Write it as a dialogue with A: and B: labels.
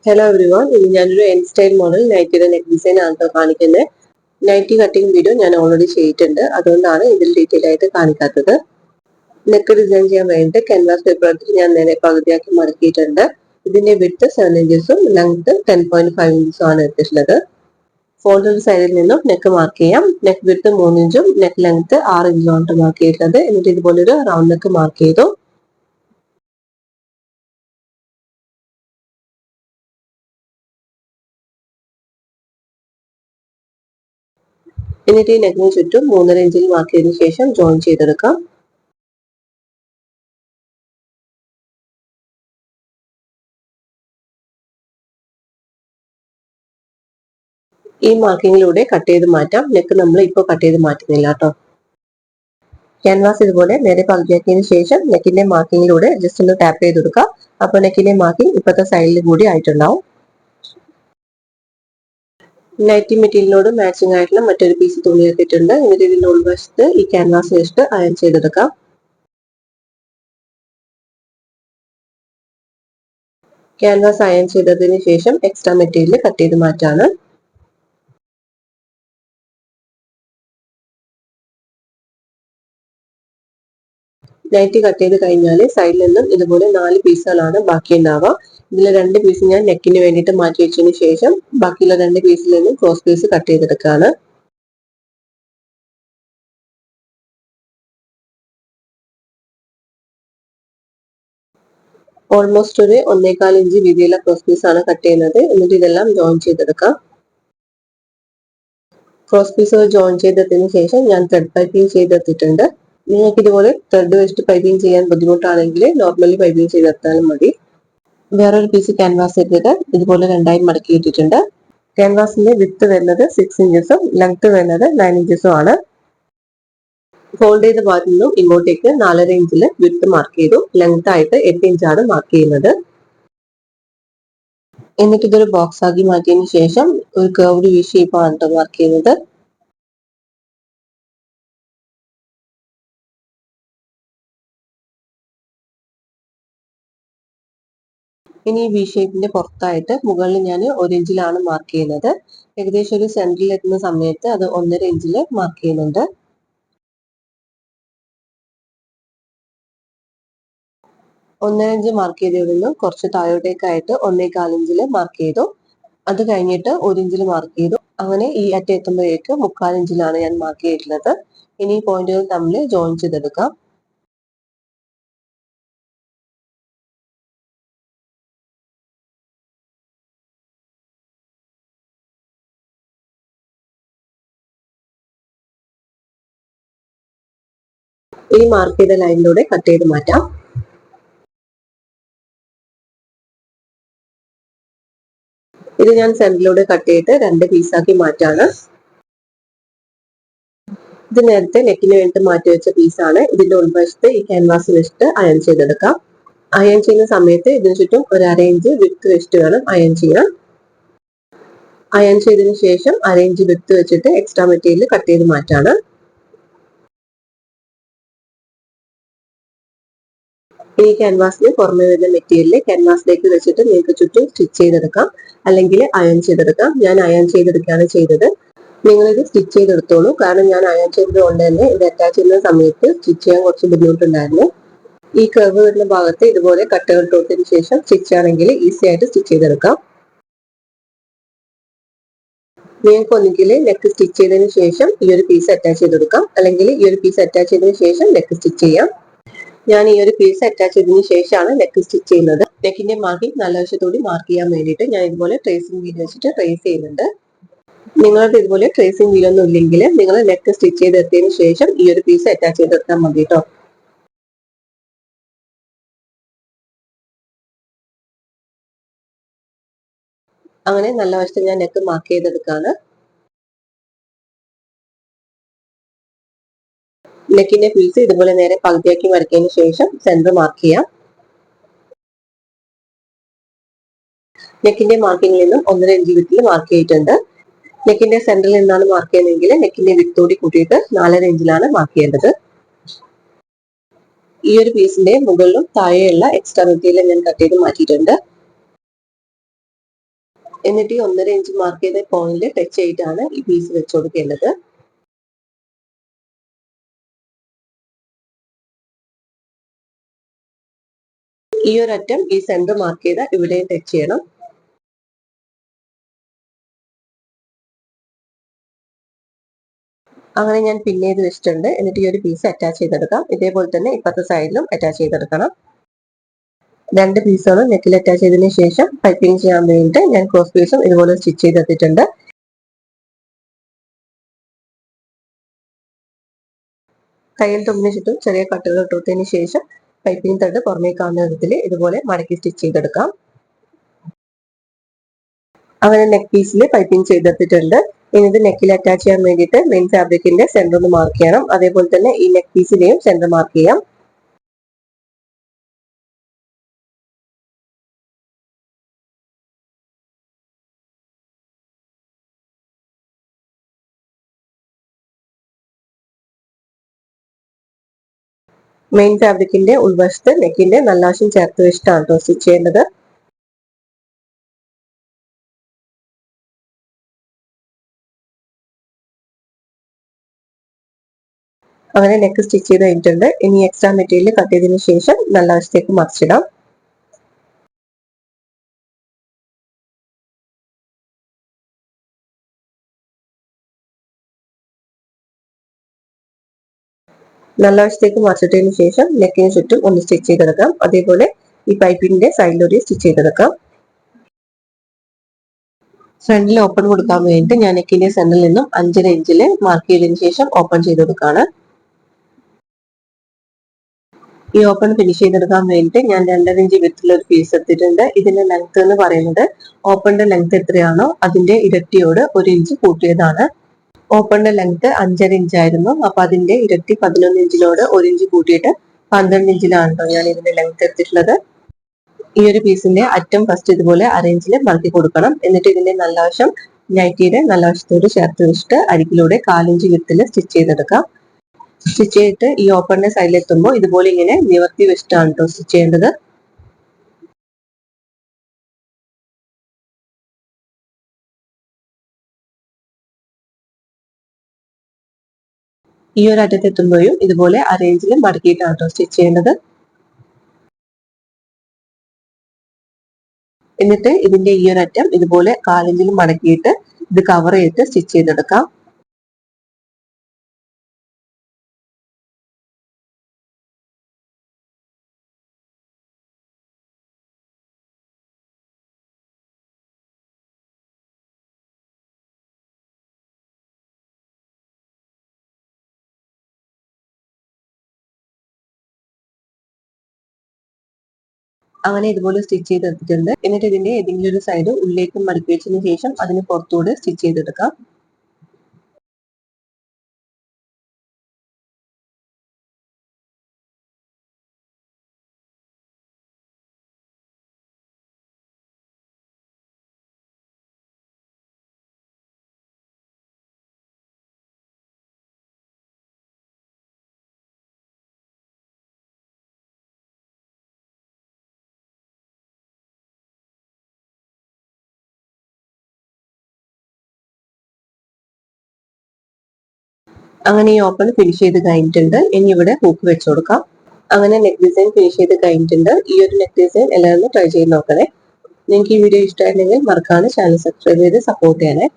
A: Hello everyone, ഇനി ഞാനൊരു N style model നൈറ്റിയുടെ നെക്ക് ഡിസൈൻ ആണ് കാണിക്കുന്നത്. നൈറ്റി കട്ടിംഗ് വീഡിയോ ഞാൻ ഓൾറെഡി ചെയ്തിട്ടുണ്ട്, അതുകൊണ്ടാണ് ഇതിൽ ഡീറ്റെയിൽ ആയിട്ട് കാണിക്കാത്തത്. നെക്ക് ഡിസൈൻ ചെയ്യാൻ വേണ്ടി ക്യാൻവാസ് പേപ്പർ എടുത്ത് ഞാൻ നേരെ പകുതിയാക്കി മടക്കിയിട്ടുണ്ട്. ഇതിന്റെ വിഡ്ത്ത് 7 ഇഞ്ചസും ലെങ്ത് 10.5 ഇഞ്ചസും ആണ് എടുത്തിട്ടുള്ളത്. ഫോൾഡർ സൈഡിൽ നിന്നും നെക്ക് മാർക്ക് ചെയ്യാം. നെക്ക് വിഡ്ത്ത് 3 ഇഞ്ചും നെക്ക് ലെങ്ത് 6 ഇഞ്ചും ആണ് മാർക്ക് ചെയ്തിട്ടുള്ളത്. എന്നിട്ട് ഇതുപോലൊരു റൗണ്ട് നെക്ക് മാർക്ക് ചെയ്തു. എന്നിട്ട് ഈ നെക്കിന് ചുറ്റും 3.5 ഇഞ്ചിൽ മാർക്ക് ചെയ്തതിനു ശേഷം ജോയിൻ ചെയ്തെടുക്കാം. ഈ മാർക്കിങ്ങിലൂടെ കട്ട് ചെയ്ത് മാറ്റാം. നെക്ക് നമ്മൾ ഇപ്പോൾ കട്ട് ചെയ്ത് മാറ്റുന്നില്ല കേട്ടോ. ക്യാൻവാസ് ഇതുപോലെ നേരെ പകുതിയാക്കിയതിനു ശേഷം നെക്കിന്റെ മാർക്കിങ്ങിലൂടെ ജസ്റ്റ് ഒന്ന് ടാപ്പ് ചെയ്ത് കൊടുക്കുക. അപ്പോൾ നെക്കിന്റെ മാർക്കിംഗ് ഇപ്പോഴത്തെ സൈഡിൽ കൂടി ആയിട്ടുണ്ടാവും. നൈറ്റി മെറ്റീരിയലിനോട് മാച്ചിങ് ആയിട്ടുള്ള മറ്റൊരു പീസ് തുണി എടുത്തിട്ടുണ്ട്. എന്നിട്ട് ഇതിന്റെ ഉൾവശത്ത് ഈ ക്യാൻവാസ് വെച്ചിട്ട് അയൺ ചെയ്തെടുക്കാം. ക്യാൻവാസ് അയൺ ചെയ്തതിന് ശേഷം എക്സ്ട്രാ മെറ്റീരിയൽ കട്ട് ചെയ്ത് മാറ്റാണ്. നൈറ്റി കട്ട് ചെയ്ത് കഴിഞ്ഞാൽ സൈഡിൽ നിന്നും ഇതുപോലെ 4 പീസുകളാണ് ബാക്കി ഉണ്ടാവുക. ഇതിൽ 2 പീസ് ഞാൻ നെക്കിന് വേണ്ടിയിട്ട് മാറ്റി വെച്ചതിന് ശേഷം ബാക്കിയുള്ള 2 പീസിൽ നിന്നും ക്രോസ് പീസ് കട്ട് ചെയ്തെടുക്കുകയാണ്. ഓൾമോസ്റ്റ് ഒരു 1.25 ഇഞ്ച് വീതിയുള്ള ക്രോസ് പീസ് ആണ് കട്ട് ചെയ്യുന്നത്. എന്നിട്ട് ഇതെല്ലാം ജോയിൻ ചെയ്തെടുക്കാം. ക്രോസ് പീസുകൾ ജോയിൻ ചെയ്തതിന് ശേഷം ഞാൻ ത്രെഡ് പൈപ്പിംഗ് ചെയ്തെടുത്തിട്ടുണ്ട്. നിങ്ങൾക്ക് ഇതുപോലെ ത്രെഡ് വെച്ചിട്ട് പൈപ്പിംഗ് ചെയ്യാൻ ബുദ്ധിമുട്ടാണെങ്കിൽ നോർമലി പൈപ്പിംഗ് ചെയ്തെടുത്താലും മതി. വേറൊരു പീസ് ക്യാൻവാസ് എടുത്തിട്ട് ഇതുപോലെ രണ്ടായി മടക്കി ഇട്ടിട്ടുണ്ട്. ക്യാൻവാസിന്റെ വിഡ്ത്ത് വരുന്നത് 6 ഇഞ്ചസും ലെങ്ത് വരുന്നത് 9 ഇഞ്ചസും ആണ്. ഫോൾഡ് ചെയ്ത ഭാഗത്തു നിന്നും ഇങ്ങോട്ടേക്ക് 4.5 ഇഞ്ചിൽ വിഡ്ത്ത് മാർക്ക് ചെയ്തു. ലെങ്ത് ആയിട്ട് 8 ഇഞ്ചാണ് മാർക്ക് ചെയ്യുന്നത്. എന്നിട്ട് ഇതൊരു ബോക്സ് ആക്കി മാറ്റിയതിനു ശേഷം ഒരു കർവ്ഡ് വി ഷേപ്പ് ആണ് മാർക്ക് ചെയ്യുന്നത്. ഇനി വി ഷേപ്പിന്റെ പുറത്തായിട്ട് മുകളിൽ ഞാൻ 1 ഇഞ്ചിലാണ് മാർക്ക് ചെയ്യുന്നത്. ഏകദേശം ഒരു സെന്ററിൽ എത്തുന്ന സമയത്ത് അത് 1.5 ഇഞ്ചിൽ മാർക്ക് ചെയ്യുന്നുണ്ട്. 1.5 ഇഞ്ച് മാർക്ക് ചെയ്തതിൽ നിന്നും കുറച്ച് താഴോട്ടേക്കായിട്ട് 1.25 ഇഞ്ചിൽ മാർക്ക് ചെയ്തു. അത് കഴിഞ്ഞിട്ട് 1 ഇഞ്ചിൽ മാർക്ക് ചെയ്തു. അങ്ങനെ ഈ അറ്റം എത്തുമ്പോഴേക്ക് 3/4 ഇഞ്ചിലാണ് ഞാൻ മാർക്ക് ചെയ്തിട്ടുള്ളത്. ഇനി ഈ പോയിന്റുകൾ തമ്മിൽ ജോയിൻ ചെയ്തെടുക്കാം. ഈ മാർക്ക് ചെയ്ത ലൈനിലൂടെ കട്ട് ചെയ്ത് മാറ്റാം. ഇത് ഞാൻ സെന്ററിലൂടെ കട്ട് ചെയ്തിട്ട് 2 പീസാക്കി മാറ്റാണ്. ഇത് നേരത്തെ നെക്കിന് വേണ്ടി മാറ്റി വെച്ച പീസാണ്. ഇതിന്റെ ഉൾവശത്ത് ഈ ക്യാൻവാസ് വെച്ചിട്ട് അയൺ ചെയ്തെടുക്കാം. അയൺ ചെയ്യുന്ന സമയത്ത് ഇതിന് ചുറ്റും ഒരു 1/2 ഇഞ്ച് വിഡ്ത്ത് വെച്ചിട്ട് വേണം അയൺ ചെയ്യാൻ. അയൺ ചെയ്തതിനു ശേഷം 1/2 ഇഞ്ച് വിഡ്ത്ത് വെച്ചിട്ട് എക്സ്ട്രാ മെറ്റീരിയൽ കട്ട് ചെയ്ത് മാറ്റാണ്. ഈ ക്യാൻവാസിന് പുറമെ വരുന്ന മെറ്റീരിയൽ ക്യാൻവാസിലേക്ക് വെച്ചിട്ട് നിങ്ങൾക്ക് ചുറ്റും സ്റ്റിച്ച് ചെയ്തെടുക്കാം, അല്ലെങ്കിൽ അയൺ ചെയ്തെടുക്കാം. ഞാൻ അയൺ ചെയ്തെടുക്കുകയാണ് ചെയ്തത്. നിങ്ങൾ ഇത് സ്റ്റിച്ച് ചെയ്തെടുത്തോളൂ. കാരണം ഞാൻ അയൺ ചെയ്തത് കൊണ്ട് തന്നെ ഇത് അറ്റാച്ച് ചെയ്യുന്ന സമയത്ത് സ്റ്റിച്ച് ചെയ്യാൻ കുറച്ച് ബുദ്ധിമുട്ടുണ്ടായിരുന്നു. ഈ കർവ് വരുന്ന ഭാഗത്ത് ഇതുപോലെ കട്ടുകൾ ഇട്ടതിന് ശേഷം സ്റ്റിച്ച് ആണെങ്കിൽ ഈസി ആയിട്ട് സ്റ്റിച്ച് ചെയ്തെടുക്കാം. നിങ്ങൾക്ക് ഒന്നുകിൽ നെക്ക് സ്റ്റിച്ച് ചെയ്തതിന് ശേഷം ഈ ഒരു പീസ് അറ്റാച്ച് ചെയ്തെടുക്കാം, അല്ലെങ്കിൽ ഈ ഒരു പീസ് അറ്റാച്ച് ചെയ്തതിന് ശേഷം നെക്ക് സ്റ്റിച്ച് ചെയ്യാം. ഞാൻ ഈ ഒരു പീസ് അറ്റാച്ച് ചെയ്തതിന് ശേഷമാണ് നെക്ക് സ്റ്റിച്ച് ചെയ്യുന്നത്. നെക്കിന്റെ മാർക്കിംഗ് നല്ല വശത്തോടെ മാർക്ക് ചെയ്യാൻ വേണ്ടിയിട്ട് ഞാൻ ഇതുപോലെ ട്രേസിംഗ് വീൽ വെച്ചിട്ട് ട്രേസ് ചെയ്യുന്നുണ്ട്. നിങ്ങൾക്ക് ഇതുപോലെ ട്രേസിംഗ് വീലൊന്നും ഇല്ലെങ്കിൽ നിങ്ങൾ നെക്ക് സ്റ്റിച്ച് ചെയ്തെടുത്തതിന് ശേഷം ഈ ഒരു പീസ് അറ്റാച്ച് ചെയ്തെടുത്താൽ മതി കേട്ടോ. അങ്ങനെ നല്ല വശത്ത് ഞാൻ നെക്ക് മാർക്ക് ചെയ്തെടുക്കാണ്. നെക്കിന്റെ പീസ് ഇതുപോലെ നേരെ പകുതിയാക്കി മടക്കിയതിനു ശേഷം സെന്റർ മാർക്ക് ചെയ്യാം. നെക്കിന്റെ മാർക്കിങ്ങിൽ നിന്നും 1.5 ഇഞ്ച് വിട്ടിൽ മാർക്ക് ചെയ്തിട്ടുണ്ട്. നെക്കിന്റെ സെന്ററിൽ നിന്നാണ് മാർക്ക് ചെയ്യുന്നതെങ്കിൽ നെക്കിന്റെ വിട്ടോടി കൂട്ടിയിട്ട് 4.5 ഇഞ്ചിലാണ് മാർക്ക് ചെയ്യേണ്ടത്. ഈ ഒരു പീസിന്റെ മുകളിലും താഴെയുള്ള എക്സ്ട്രാ മെറ്റീരിയൽ ഞാൻ കട്ട് ചെയ്ത് മാറ്റിയിട്ടുണ്ട്. എന്നിട്ട് ഈ 1.5 ഇഞ്ച് മാർക്ക് ചെയ്ത പോയിന്റിൽ ടച്ച് ചെയ്തിട്ടാണ് ഈ പീസ് വെച്ച് കൊടുക്കേണ്ടത്. ഈ ഒരു അറ്റം ഈ സെന്റർ മാർക്ക് ചെയ്ത ഇവിടെയും ടച്ച് ചെയ്യണം. അങ്ങനെ ഞാൻ പിൻ ചെയ്ത് വെച്ചിട്ടുണ്ട്. എന്നിട്ട് ഈ ഒരു പീസ് അറ്റാച്ച് ചെയ്തെടുക്കാം. ഇതേപോലെ തന്നെ ഇപ്പുറത്തെ സൈഡിലും അറ്റാച്ച് ചെയ്തെടുക്കണം. 2 പീസുകളും നെക്കിൽ അറ്റാച്ച് ചെയ്തതിനു ശേഷം പൈപ്പിംഗ് ചെയ്യാൻ വേണ്ടിയിട്ട് ഞാൻ ക്രോസ് പീസും ഇതുപോലെ സ്റ്റിച്ച് ചെയ്തെടുത്തിട്ടുണ്ട്. തയ്യൽ തുമ്പിന് ചുറ്റും ചെറിയ കട്ടുകൾ ഇട്ടുകൊടുത്തതിന് ശേഷം പൈപ്പിംഗ് ത്രെഡ് പുറമേ കാണുന്ന വിധത്തിൽ ഇതുപോലെ മടക്കി സ്റ്റിച്ച് ചെയ്തെടുക്കാം. അങ്ങനെ നെക്ക് പീസിൽ പൈപ്പിംഗ് ചെയ്തെടുത്തിട്ടുണ്ട്. ഇനി ഇത് നെക്കിൽ അറ്റാച്ച് ചെയ്യാൻ വേണ്ടിയിട്ട് മെയിൻ ഫാബ്രിക്കിന്റെ സെന്റർ ഒന്ന് മാർക്ക് ചെയ്യണം. അതേപോലെ തന്നെ ഈ നെക്ക് പീസിന്റെയും സെന്റർ മാർക്ക് ചെയ്യാം. മെയിൻ ഫാബ്രിക്കിന്റെ ഉൾവശത്ത് നെക്കിന്റെ നല്ല വശം ചേർത്ത് വെച്ചിട്ടാണ് കേട്ടോ സ്റ്റിച്ച് ചെയ്യേണ്ടത്. അങ്ങനെ നെക്ക് സ്റ്റിച്ച് ചെയ്ത് കഴിഞ്ഞിട്ടുണ്ട്. ഇനി എക്സ്ട്രാ മെറ്റീരിയൽ കട്ട് ചെയ്തതിനു ശേഷം നല്ല വശത്തേക്ക് മറിച്ചിടാം. നല്ല വശത്തേക്ക് മറിച്ചിട്ടതിന് ശേഷം നെക്കിന് ചുറ്റും ഒന്ന് സ്റ്റിച്ച് ചെയ്തെടുക്കാം. അതേപോലെ ഈ പൈപ്പിന്റെ സൈഡിലൂടെ സ്റ്റിച്ച് ചെയ്തെടുക്കാം. ഫ്രണ്ടിൽ ഓപ്പൺ കൊടുക്കാൻ വേണ്ടി ഞാൻ നെക്കിന്റെ സെന്ററിൽ നിന്നും 5.5 ഇഞ്ചിൽ മാർക്ക് ചെയ്തതിനു ശേഷം ഓപ്പൺ ചെയ്തെടുക്കുകയാണ്. ഈ ഓപ്പൺ ഫിനിഷ് ചെയ്തെടുക്കാൻ വേണ്ടിയിട്ട് ഞാൻ 2.5 ഇഞ്ച് വിത്തിലുള്ള ഒരു പീസ് എടുത്തിട്ടുണ്ട്. ഇതിന്റെ ലെങ്ത് എന്ന് പറയുന്നത് ഓപ്പണിന്റെ ലെങ്ത് എത്രയാണോ അതിന്റെ ഇരട്ടിയോട് 1 ഇഞ്ച് കൂട്ടിയതാണ്. ഓപ്പണിന്റെ ലെങ്ത് 5.5 ഇഞ്ചായിരുന്നു. അപ്പൊ അതിന്റെ ഇരട്ടി 11 ഇഞ്ചിലോട് 1 ഇഞ്ച് കൂട്ടിയിട്ട് 12 ഇഞ്ചിലാണ് ഞാൻ ഇതിന്റെ ലെങ്ത് എടുത്തിട്ടുള്ളത്. ഈ ഒരു പീസിന്റെ അറ്റം ഫസ്റ്റ് ഇതുപോലെ അരയിഞ്ചിൽ മടക്കി കൊടുക്കണം. എന്നിട്ട് ഇതിന്റെ നല്ല വശം നൈറ്റിയുടെ നല്ല വശത്തോട് ചേർത്ത് വെച്ചിട്ട് അരികിലൂടെ 1/4 ഇഞ്ച് വിത്തിൽ സ്റ്റിച്ച് ചെയ്തെടുക്കാം. സ്റ്റിച്ച് ചെയ്തിട്ട് ഈ ഓപ്പണിന്റെ സൈഡിൽ എത്തുമ്പോൾ ഇതുപോലെ ഇങ്ങനെ നിവർത്തി വെച്ചിട്ടാണ് കേട്ടോ സ്റ്റിച്ച് ചെയ്യേണ്ടത്. ഈ ഒരു അറ്റത്ത് എത്തുമ്പോഴും ഇതുപോലെ അരയിഞ്ചിൽ മടക്കിയിട്ടാണ് കേട്ടോ സ്റ്റിച്ച് ചെയ്യേണ്ടത്. എന്നിട്ട് ഇതിന്റെ ഈ ഒരു അറ്റം ഇതുപോലെ 1/4 ഇഞ്ചിൽ മടക്കിയിട്ട് ഇത് കവർ ചെയ്തിട്ട് സ്റ്റിച്ച് ചെയ്തെടുക്കാം. അങ്ങനെ ഇതുപോലെ സ്റ്റിച്ച് ചെയ്തെടുത്തിട്ടുണ്ട്. എന്നിട്ട് ഇതിന്റെ ഏതെങ്കിലും ഒരു സൈഡ് ഉള്ളിലേക്ക് മടക്കി വെച്ചതിന് ശേഷം അതിന് പുറത്തൂടെ സ്റ്റിച്ച് ചെയ്തെടുക്കാം. അങ്ങനെ ഈ ഓപ്പൺ ഫിനിഷ് ചെയ്ത് കഴിഞ്ഞിട്ടുണ്ട്. ഇനി ഇവിടെ ഹൂക്ക് വെച്ച് കൊടുക്കാം. അങ്ങനെ നെക്ക് ഡിസൈൻ ഫിനിഷ് ചെയ്ത് കഴിഞ്ഞിട്ടുണ്ട്. ഈ ഒരു നെക്ക് ഡിസൈൻ എല്ലാവരും ട്രൈ ചെയ്ത് നോക്കണേ. നിങ്ങൾക്ക് ഈ വീഡിയോ ഇഷ്ടമായിരുന്നെങ്കിൽ മറക്കാതെ ചാനൽ സബ്സ്ക്രൈബ് ചെയ്ത് സപ്പോർട്ട് ചെയ്യണേ.